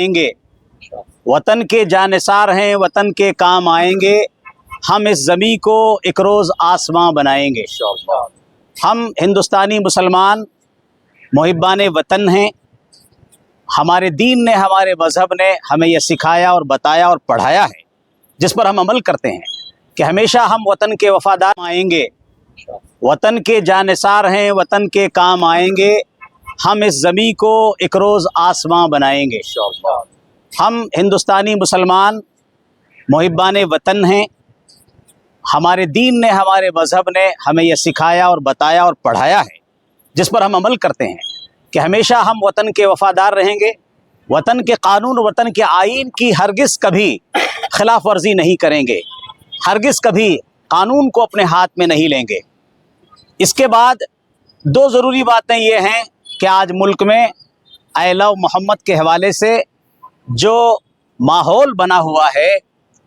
आएंगे, वतन के जानिसार हैं, वतन के काम आएंगे, हम इस ज़मीं को एक रोज़ आसमां बनाएंगे। हम हिंदुस्तानी मुसलमान मुहिब्बान वतन हैं। हमारे दीन ने, हमारे मज़हब ने हमें यह सिखाया और बताया और पढ़ाया है, जिस पर हम अमल करते हैं कि हमेशा हम वतन के वफादार आएंगे, वतन के जानिसार हैं, वतन के काम आएंगे, हम इस ज़मीं को एक रोज़ आसमां बनाएंगे। हम हिंदुस्तानी मुसलमान मुहिब्बान वतन हैं। हमारे दीन ने, हमारे मज़हब ने हमें यह सिखाया और बताया और पढ़ाया है, जिस पर हम अमल करते हैं कि हमेशा हम वतन के वफादार रहेंगे, वतन के कानून, वतन के आईन की हरगिज़ कभी खिलाफ वर्जी नहीं करेंगे, हरगिज़ कभी कानून को अपने हाथ में नहीं लेंगे। इसके बाद दो ज़रूरी बातें ये हैं कि आज मुल्क में आई लव मोहम्मद के हवाले से जो माहौल बना हुआ है,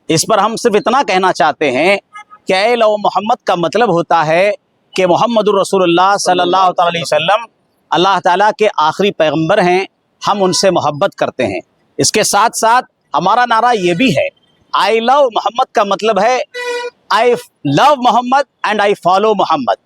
इस पर हम सिर्फ इतना कहना चाहते हैं कि आई लव मोहम्मद का मतलब होता है कि मोहम्मदुर रसूलुल्लाह सल्लल्लाहु अलैहि वसल्लम अल्लाह ताला के आखिरी पैगंबर हैं, हम उनसे मोहब्बत करते हैं। इसके साथ साथ हमारा नारा ये भी है, आई लव मोहम्मद का मतलब है I love Muhammad and I follow Muhammad.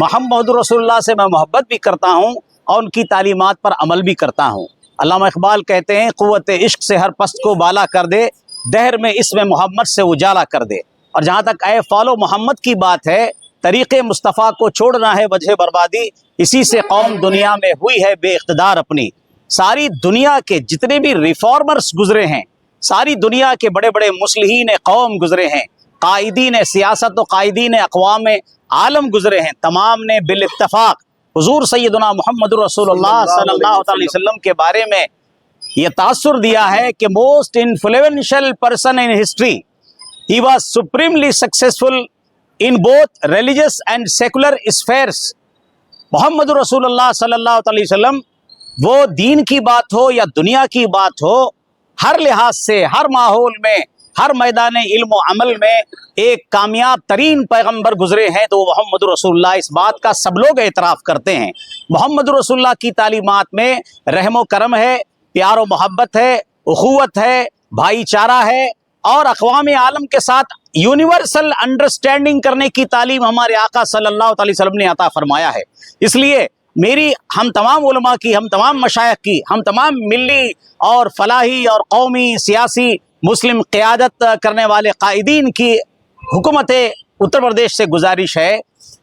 मोहम्मदुर रसूलुल्लाह से मैं मोहब्बत भी करता हूँ और उनकी तालीमात पर अमल भी करता हूँ। अल्लामा इकबाल कहते हैं, क़ुव्वत इश्क से हर पस्त को बाला कर दे, दहर में इसमें मोहम्मद से उजाला कर दे। और जहाँ तक ए फॉलो मोहम्मद की बात है, तरीक़े मुस्तफ़ा को छोड़ना है वजह बर्बादी, इसी से कौम दुनिया में हुई है बेइख्तिदार अपनी। सारी दुनिया के जितने भी रिफॉर्मर्स गुजरे हैं, सारी दुनिया के बड़े बड़े मुस्लिहीन कौम गुजरे हैं, कायदीन सियासत व कायदीन अक़वाम आलम गुजरे हैं, तमाम ने बिल इत्तफ़ाक़ हुज़ूर सैयदना मुहम्मदुर रसूलुल्लाह सल्लल्लाहु अलैहि वसल्लम के बारे में ये तासुर दिया है कि most influential person in history, he was supremely successful in both religious and secular spheres. मुहम्मदुर रसूलुल्लाह सल्लल्लाहु अलैहि वसल्लम, वो दीन की बात हो या दुनिया की बात हो, हर लिहाज से, हर माहौल में, हर मैदान इल्म व अमल में एक कामयाब तरीन पैगंबर गुजरे हैं, तो मोहम्मदुर रसूलुल्लाह, इस बात का सब लोग एतराफ़ करते हैं। मोहम्मदुर रसूलुल्लाह की तालीमात में रहम व करम है, प्यार व मोहब्बत है, उख़ुवत है, भाईचारा है और अक़वाम आलम के साथ यूनिवर्सल अंडरस्टैंडिंग करने की तालीम हमारे आका सल्लल्लाहु अलैहि वसल्लम ने अता फरमाया है। इसलिए मेरी हम तमाम उलमा की, हम तमाम मशाइख की, हम तमाम मिल्ली और फलाही और कौमी सियासी मुस्लिम क़यादत करने वाले कायदीन की हुकूमत उत्तर प्रदेश से गुजारिश है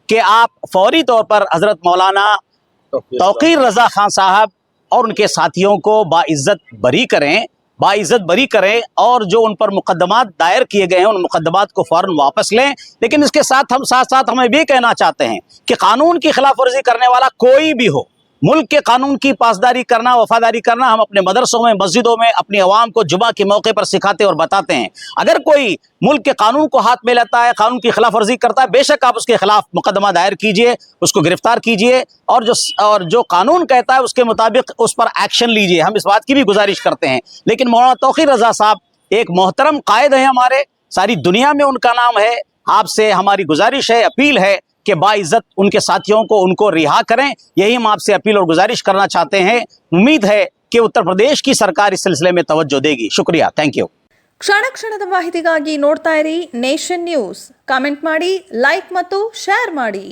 कि आप फौरी तौर पर हज़रत मौलाना तौक़ीर रज़ा ख़ान साहब और उनके साथियों को बाइज़्ज़त बरी करें और जो उन पर मुकदमात दायर किए गए हैं, उन मुकदमात को फ़ौरन वापस लें। लेकिन इसके साथ साथ हमें भी कहना चाहते हैं कि कानून की खिलाफ वर्जी करने वाला कोई भी हो, मुल्क के कानून की पासदारी करना, वफादारी करना हम अपने मदरसों में, मस्जिदों में अपनी आवाम को जुमा के मौके पर सिखाते और बताते हैं। अगर कोई मुल्क के कानून को हाथ में लेता है, कानून की खिलाफ वर्जी करता है, बेशक आप उसके खिलाफ मुकदमा दायर कीजिए, उसको गिरफ्तार कीजिए और जो कानून कहता है उसके मुताबिक उस पर एक्शन लीजिए। हम इस बात की भी गुजारिश करते हैं। लेकिन मौलाना तौक़ीर रज़ा साहब एक मोहतरम कायद हैं हमारे, सारी दुनिया में उनका नाम है। आपसे हमारी गुजारिश है, अपील है कि बाइज़्ज़त उनके साथियों को, उनको रिहा करें। यही हम आपसे अपील और गुजारिश करना चाहते हैं। उम्मीद है कि उत्तर प्रदेश की सरकार इस सिलसिले में तवज्जो देगी। शुक्रिया, थैंक यू। ಕ್ಷಣ ಕ್ಷಣದ ಮಾಹಿತಿಗಾಗಿ ನೋಡ್ತಾ ಇರಿ ನೇಷನ್ ನ್ಯೂಸ್. ಕಾಮೆಂಟ್ ಮಾಡಿ, ಲೈಕ್ ಮತ್ತು ಶೇರ್ ಮಾಡಿ.